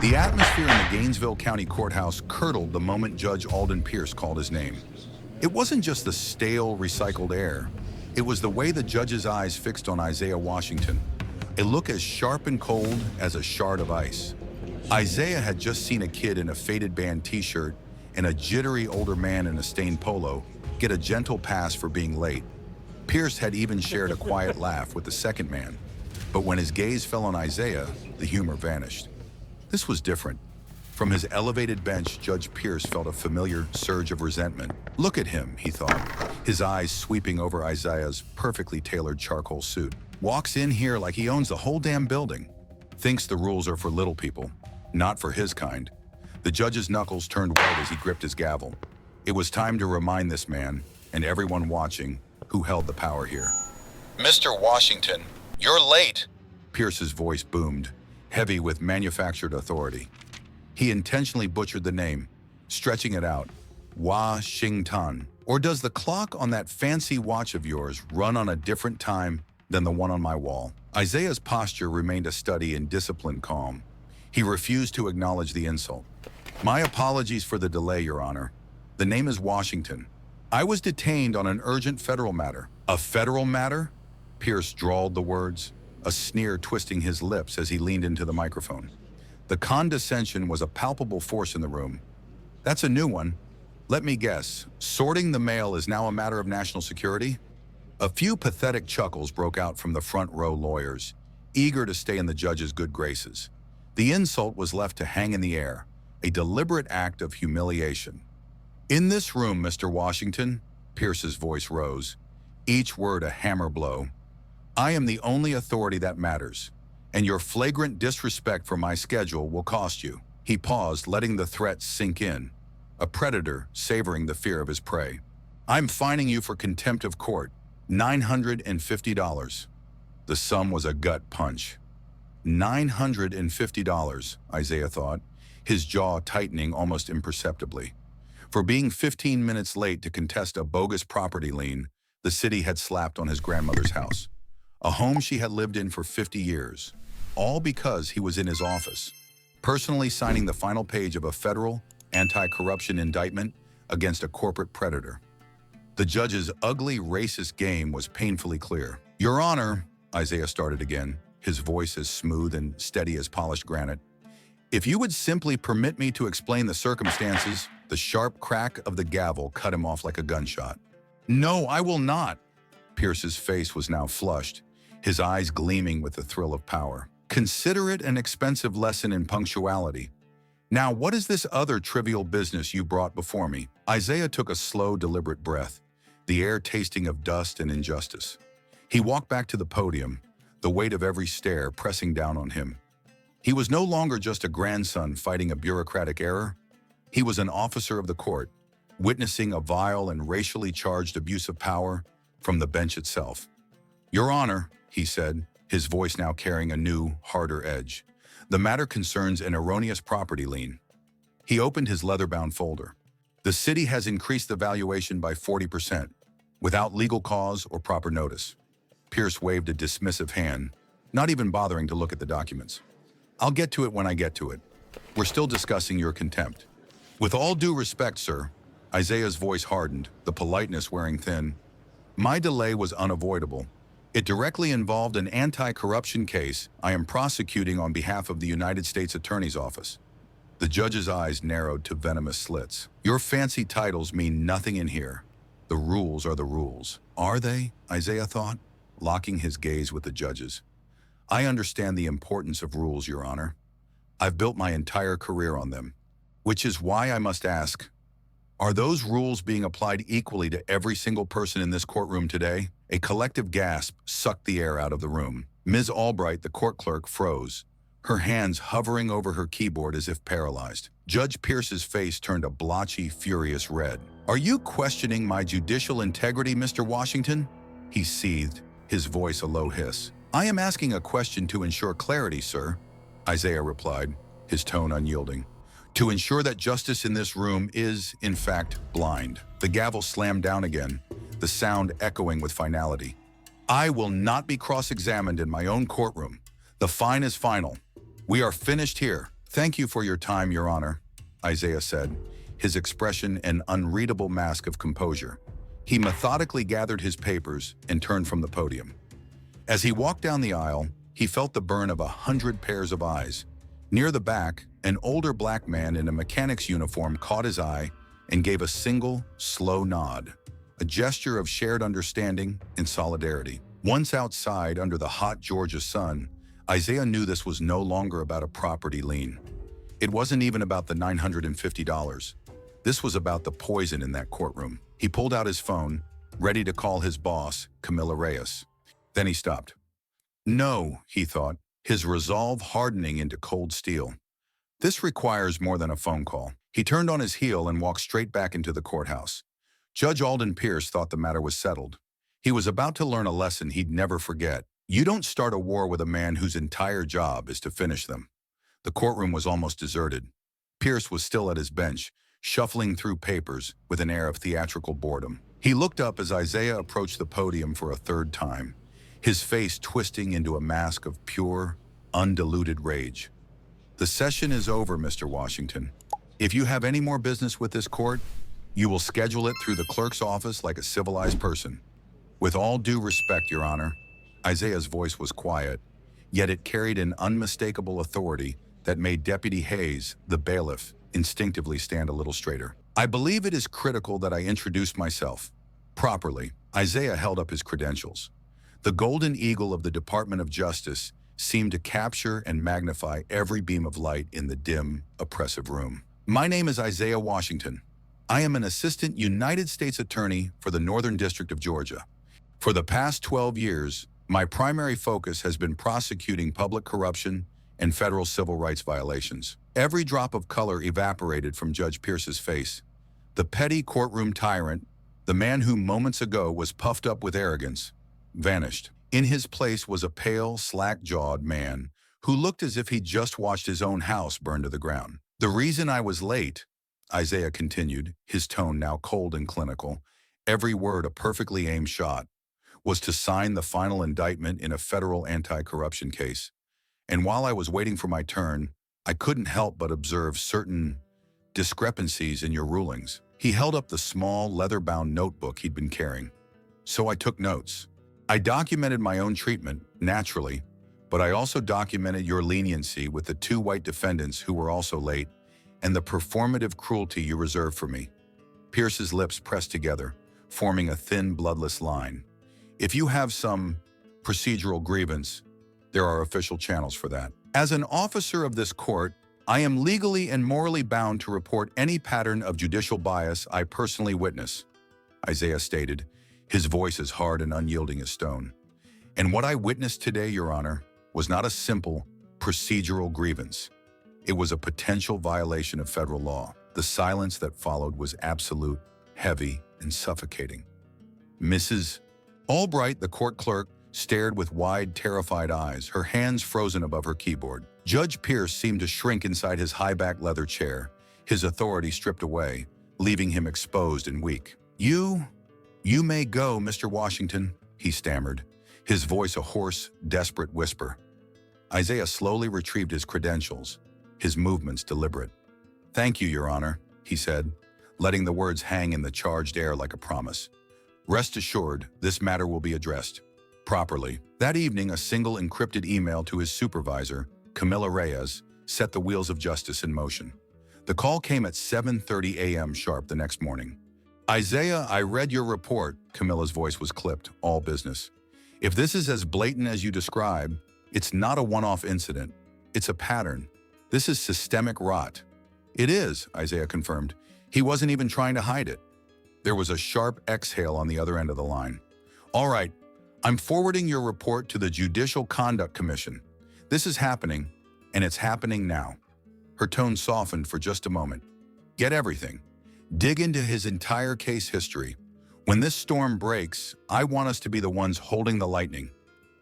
The atmosphere in the Gainesville County Courthouse curdled the moment Judge Alden Pierce called his name. It wasn't just the stale, recycled air. It was the way the judge's eyes fixed on Isaiah Washington, a look as sharp and cold as a shard of ice. Isaiah had just seen a kid in a faded band t-shirt and a jittery older man in a stained polo get a gentle pass for being late. Pierce had even shared a quiet laugh with the second man, but when his gaze fell on Isaiah, the humor vanished. This was different. From his elevated bench, Judge Pierce felt a familiar surge of resentment. Look at him, he thought, his eyes sweeping over Isaiah's perfectly tailored charcoal suit. Walks in here like he owns the whole damn building. Thinks the rules are for little people, not for his kind. The judge's knuckles turned white as he gripped his gavel. It was time to remind this man, and everyone watching, who held the power here. Mr. Washington, you're late, Pierce's voice boomed, heavy with manufactured authority. He intentionally butchered the name, stretching it out. Washington. Or does the clock on that fancy watch of yours run on a different time than the one on my wall? Isaiah's posture remained a study in disciplined calm. He refused to acknowledge the insult. My apologies for the delay, Your Honor. The name is Washington. I was detained on an urgent federal matter. A federal matter? Pierce drawled the words, a sneer twisting his lips as he leaned into the microphone. The condescension was a palpable force in the room. That's a new one. Let me guess, sorting the mail is now a matter of national security? A few pathetic chuckles broke out from the front row lawyers, eager to stay in the judge's good graces. The insult was left to hang in the air, a deliberate act of humiliation. In this room, Mr. Washington, Pierce's voice rose, each word a hammer blow. I am the only authority that matters, and your flagrant disrespect for my schedule will cost you. He paused, letting the threat sink in, a predator savoring the fear of his prey. I'm fining you for contempt of court, $950. The sum was a gut punch. $950, Isaiah thought, his jaw tightening almost imperceptibly. For being 15 minutes late to contest a bogus property lien the city had slapped on his grandmother's house, a home she had lived in for 50 years, all because he was in his office, personally signing the final page of a federal anti-corruption indictment against a corporate predator. The judge's ugly, racist game was painfully clear. Your Honor, Isaiah started again, his voice as smooth and steady as polished granite. If you would simply permit me to explain the circumstances, the sharp crack of the gavel cut him off like a gunshot. No, I will not. Pierce's face was now flushed, his eyes gleaming with the thrill of power. Consider it an expensive lesson in punctuality. Now, what is this other trivial business you brought before me? Isaiah took a slow, deliberate breath, the air tasting of dust and injustice. He walked back to the podium, the weight of every stare pressing down on him. He was no longer just a grandson fighting a bureaucratic error. He was an officer of the court, witnessing a vile and racially charged abuse of power from the bench itself. Your Honor, he said, his voice now carrying a new, harder edge. The matter concerns an erroneous property lien. He opened his leather-bound folder. The city has increased the valuation by 40%, without legal cause or proper notice. Pierce waved a dismissive hand, not even bothering to look at the documents. I'll get to it when I get to it. We're still discussing your contempt. With all due respect, sir, Isaiah's voice hardened, the politeness wearing thin. My delay was unavoidable. It directly involved an anti-corruption case I am prosecuting on behalf of the United States Attorney's Office. The judge's eyes narrowed to venomous slits. Your fancy titles mean nothing in here. The rules are the rules. Are they? Isaiah thought, locking his gaze with the judge's. I understand the importance of rules, Your Honor. I've built my entire career on them, which is why I must ask, are those rules being applied equally to every single person in this courtroom today? A collective gasp sucked the air out of the room. Ms. Albright, the court clerk, froze, her hands hovering over her keyboard as if paralyzed. Judge Pierce's face turned a blotchy, furious red. Are you questioning my judicial integrity, Mr. Washington? He seethed, his voice a low hiss. I am asking a question to ensure clarity, sir, Isaiah replied, his tone unyielding. To ensure that justice in this room is, in fact, blind. The gavel slammed down again, the sound echoing with finality. I will not be cross-examined in my own courtroom. The fine is final. We are finished here. Thank you for your time, Your Honor, Isaiah said, his expression an unreadable mask of composure. He methodically gathered his papers and turned from the podium. As he walked down the aisle, he felt the burn of 100 pairs of eyes. Near the back, an older black man in a mechanic's uniform caught his eye and gave a single, slow nod, a gesture of shared understanding and solidarity. Once outside under the hot Georgia sun, Isaiah knew this was no longer about a property lien. It wasn't even about the $950. This was about the poison in that courtroom. He pulled out his phone, ready to call his boss, Camila Reyes. Then he stopped. No, he thought, his resolve hardening into cold steel. This requires more than a phone call. He turned on his heel and walked straight back into the courthouse. Judge Alden Pierce thought the matter was settled. He was about to learn a lesson he'd never forget. You don't start a war with a man whose entire job is to finish them. The courtroom was almost deserted. Pierce was still at his bench, shuffling through papers with an air of theatrical boredom. He looked up as Isaiah approached the podium for a third time, his face twisting into a mask of pure, undiluted rage. The session is over, Mr. Washington. If you have any more business with this court, you will schedule it through the clerk's office like a civilized person. With all due respect, Your Honor, Isaiah's voice was quiet, yet it carried an unmistakable authority that made Deputy Hayes, the bailiff, instinctively stand a little straighter. I believe it is critical that I introduce myself. Properly, Isaiah held up his credentials. The golden eagle of the Department of Justice seemed to capture and magnify every beam of light in the dim, oppressive room. My name is Isaiah Washington. I am an assistant United States attorney for the Northern District of Georgia. For the past 12 years, my primary focus has been prosecuting public corruption and federal civil rights violations. Every drop of color evaporated from Judge Pierce's face. The petty courtroom tyrant, the man who moments ago was puffed up with arrogance, vanished. In his place was a pale, slack-jawed man who looked as if he'd just watched his own house burn to the ground. The reason I was late, Isaiah continued, his tone now cold and clinical, every word a perfectly aimed shot, was to sign the final indictment in a federal anti-corruption case. And while I was waiting for my turn, I couldn't help but observe certain discrepancies in your rulings. He held up the small, leather-bound notebook he'd been carrying. So I took notes. I documented my own treatment, naturally, but I also documented your leniency with the 2 white defendants who were also late and the performative cruelty you reserved for me. Pierce's lips pressed together, forming a thin, bloodless line. If you have some procedural grievance, there are official channels for that. As an officer of this court, I am legally and morally bound to report any pattern of judicial bias I personally witness, Isaiah stated, his voice as hard and unyielding as stone. And what I witnessed today, Your Honor, was not a simple procedural grievance. It was a potential violation of federal law. The silence that followed was absolute, heavy, and suffocating. Mrs. Albright, the court clerk, stared with wide, terrified eyes, her hands frozen above her keyboard. Judge Pierce seemed to shrink inside his high-back leather chair, his authority stripped away, leaving him exposed and weak. You may go, Mr. Washington, he stammered, his voice a hoarse, desperate whisper. Isaiah slowly retrieved his credentials, his movements deliberate. Thank you, Your Honor, he said, letting the words hang in the charged air like a promise. Rest assured, this matter will be addressed properly. That evening, a single encrypted email to his supervisor, Camila Reyes, set the wheels of justice in motion. The call came at 7:30 a.m. sharp the next morning. Isaiah, I read your report, Camila's voice was clipped, all business. If this is as blatant as you describe, it's not a one-off incident. It's a pattern. This is systemic rot. It is, Isaiah confirmed. He wasn't even trying to hide it. There was a sharp exhale on the other end of the line. All right, I'm forwarding your report to the Judicial Conduct Commission. This is happening, and it's happening now. Her tone softened for just a moment. Get everything. Dig into his entire case history. When this storm breaks, I want us to be the ones holding the lightning.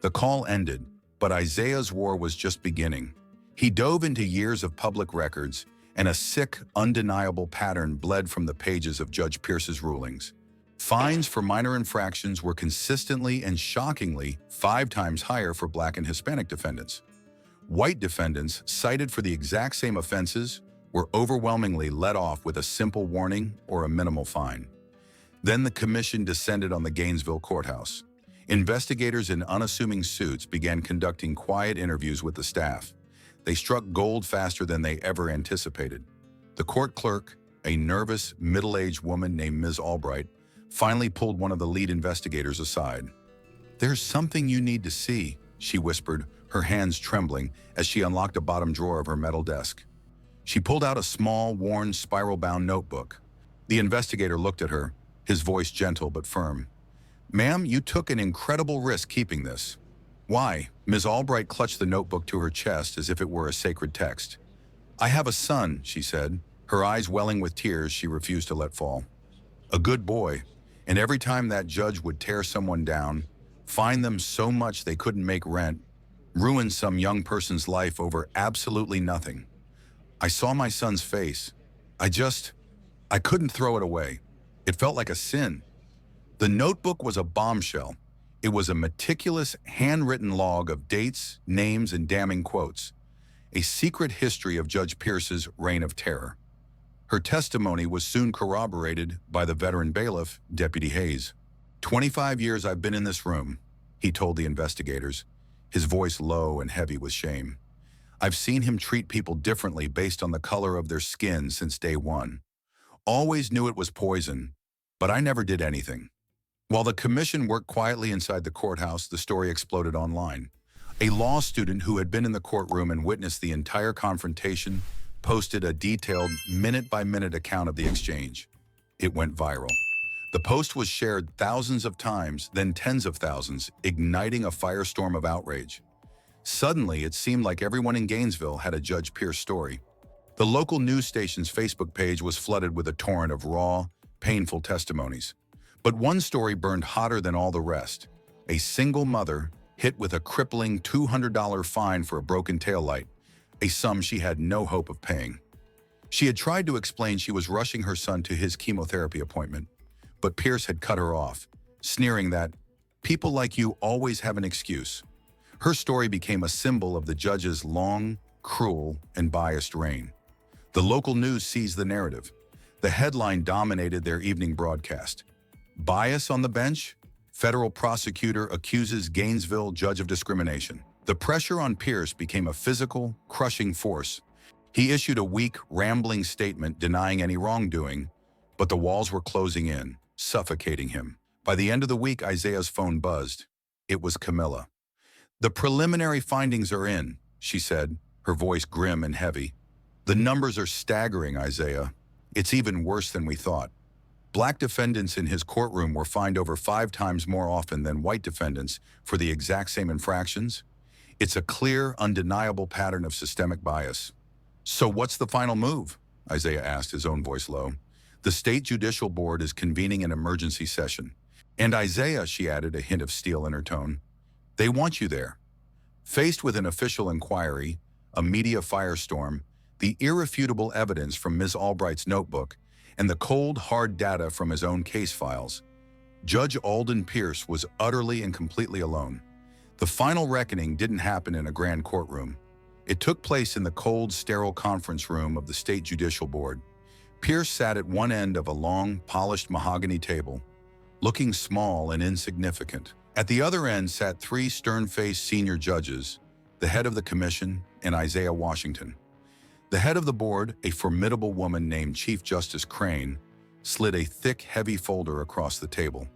The call ended, but Isaiah's war was just beginning. He dove into years of public records, and a sick, undeniable pattern bled from the pages of Judge Pierce's rulings. Fines for minor infractions were consistently and shockingly 5 times higher for Black and Hispanic defendants. White defendants, cited for the exact same offenses, were overwhelmingly let off with a simple warning or a minimal fine. Then the commission descended on the Gainesville courthouse. Investigators in unassuming suits began conducting quiet interviews with the staff. They struck gold faster than they ever anticipated. The court clerk, a nervous, middle-aged woman named Ms. Albright, finally pulled one of the lead investigators aside. "There's something you need to see," she whispered, her hands trembling as she unlocked a bottom drawer of her metal desk. She pulled out a small, worn, spiral-bound notebook. The investigator looked at her, his voice gentle but firm. "Ma'am, you took an incredible risk keeping this." "Why?" Ms. Albright clutched the notebook to her chest as if it were a sacred text. "I have a son," she said, her eyes welling with tears she refused to let fall. "A good boy, and every time that judge would tear someone down, fine them so much they couldn't make rent, ruin some young person's life over absolutely nothing. I saw my son's face. I couldn't throw it away. It felt like a sin." The notebook was a bombshell. It was a meticulous, handwritten log of dates, names, and damning quotes. A secret history of Judge Pierce's reign of terror. Her testimony was soon corroborated by the veteran bailiff, Deputy Hayes. "25 years I've been in this room," he told the investigators, his voice low and heavy with shame. "I've seen him treat people differently based on the color of their skin since day one. Always knew it was poison, but I never did anything." While the commission worked quietly inside the courthouse, the story exploded online. A law student who had been in the courtroom and witnessed the entire confrontation posted a detailed, minute-by-minute account of the exchange. It went viral. The post was shared thousands of times, then tens of thousands, igniting a firestorm of outrage. Suddenly, it seemed like everyone in Gainesville had a Judge Pierce story. The local news station's Facebook page was flooded with a torrent of raw, painful testimonies. But one story burned hotter than all the rest. A single mother hit with a crippling $200 fine for a broken taillight, a sum she had no hope of paying. She had tried to explain she was rushing her son to his chemotherapy appointment, but Pierce had cut her off, sneering that, "People like you always have an excuse." Her story became a symbol of the judge's long, cruel, and biased reign. The local news seized the narrative. The headline dominated their evening broadcast. "Bias on the bench? Federal prosecutor accuses Gainesville judge of discrimination." The pressure on Pierce became a physical, crushing force. He issued a weak, rambling statement denying any wrongdoing, but the walls were closing in, suffocating him. By the end of the week, Isaiah's phone buzzed. It was Camilla. "The preliminary findings are in," she said, her voice grim and heavy. "The numbers are staggering, Isaiah. It's even worse than we thought. Black defendants in his courtroom were fined over 5 times more often than white defendants for the exact same infractions. It's a clear, undeniable pattern of systemic bias." "So what's the final move?" Isaiah asked, his own voice low. "The state judicial board is convening an emergency session. And Isaiah," she added, a hint of steel in her tone, "they want you there." Faced with an official inquiry, a media firestorm, the irrefutable evidence from Ms. Albright's notebook, and the cold, hard data from his own case files, Judge Alden Pierce was utterly and completely alone. The final reckoning didn't happen in a grand courtroom. It took place in the cold, sterile conference room of the State Judicial Board. Pierce sat at one end of a long, polished mahogany table, looking small and insignificant. At the other end sat 3 stern-faced senior judges, the head of the commission and Isaiah Washington. The head of the board, a formidable woman named Chief Justice Crane, slid a thick, heavy folder across the table.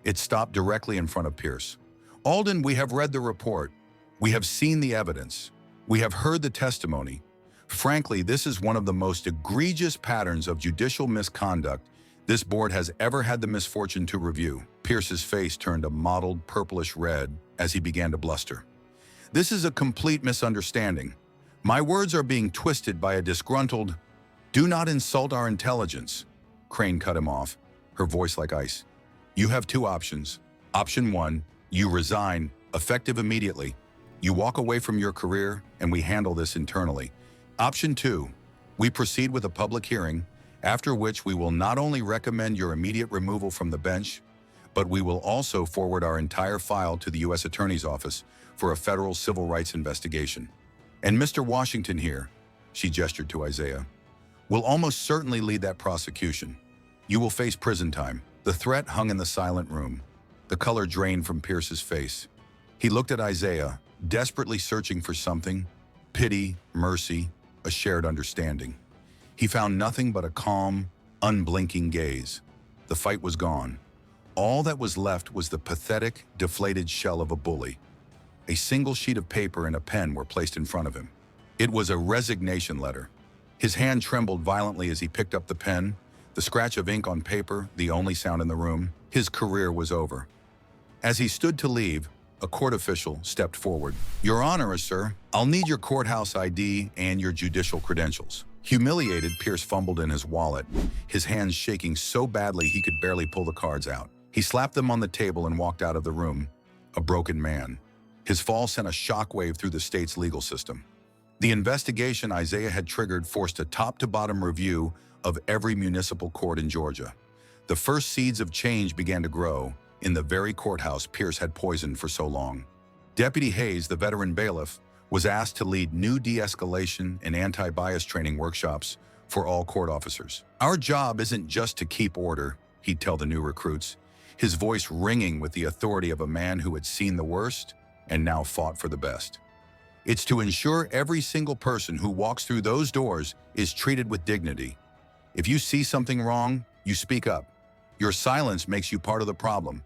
It stopped directly in front of Pierce. "Alden, we have read the report. We have seen the evidence. We have heard the testimony. Frankly, this is one of the most egregious patterns of judicial misconduct this board has ever had the misfortune to review." Pierce's face turned a mottled purplish red as he began to bluster. "This is a complete misunderstanding. My words are being twisted by a disgruntled—" "Do not insult our intelligence," Crane cut him off, her voice like ice. "You have 2 options. Option 1, you resign, effective immediately. You walk away from your career, and we handle this internally. Option 2, we proceed with a public hearing, after which we will not only recommend your immediate removal from the bench, but we will also forward our entire file to the U.S. Attorney's Office for a federal civil rights investigation." And Mr. Washington here, she gestured to Isaiah, will almost certainly lead that prosecution. You will face prison time. The threat hung in the silent room. The color drained from Pierce's face. He looked at Isaiah, desperately searching for something, pity, mercy, a shared understanding. He found nothing but a calm, unblinking gaze. The fight was gone. All that was left was the pathetic, deflated shell of a bully. A single sheet of paper and a pen were placed in front of him. It was a resignation letter. His hand trembled violently as he picked up the pen, the scratch of ink on paper, the only sound in the room. His career was over. As he stood to leave, a court official stepped forward. Your Honor, sir, I'll need your courthouse ID and your judicial credentials. Humiliated, Pierce fumbled in his wallet, his hands shaking so badly he could barely pull the cards out. He slapped them on the table and walked out of the room, a broken man. His fall sent a shockwave through the state's legal system. The investigation Isaiah had triggered forced a top-to-bottom review of every municipal court in Georgia. The first seeds of change began to grow in the very courthouse Pierce had poisoned for so long. Deputy Hayes, the veteran bailiff, was asked to lead new de-escalation and anti-bias training workshops for all court officers. Our job isn't just to keep order, he'd tell the new recruits, his voice ringing with the authority of a man who had seen the worst and now fought for the best. It's to ensure every single person who walks through those doors is treated with dignity. If you see something wrong, you speak up. Your silence makes you part of the problem,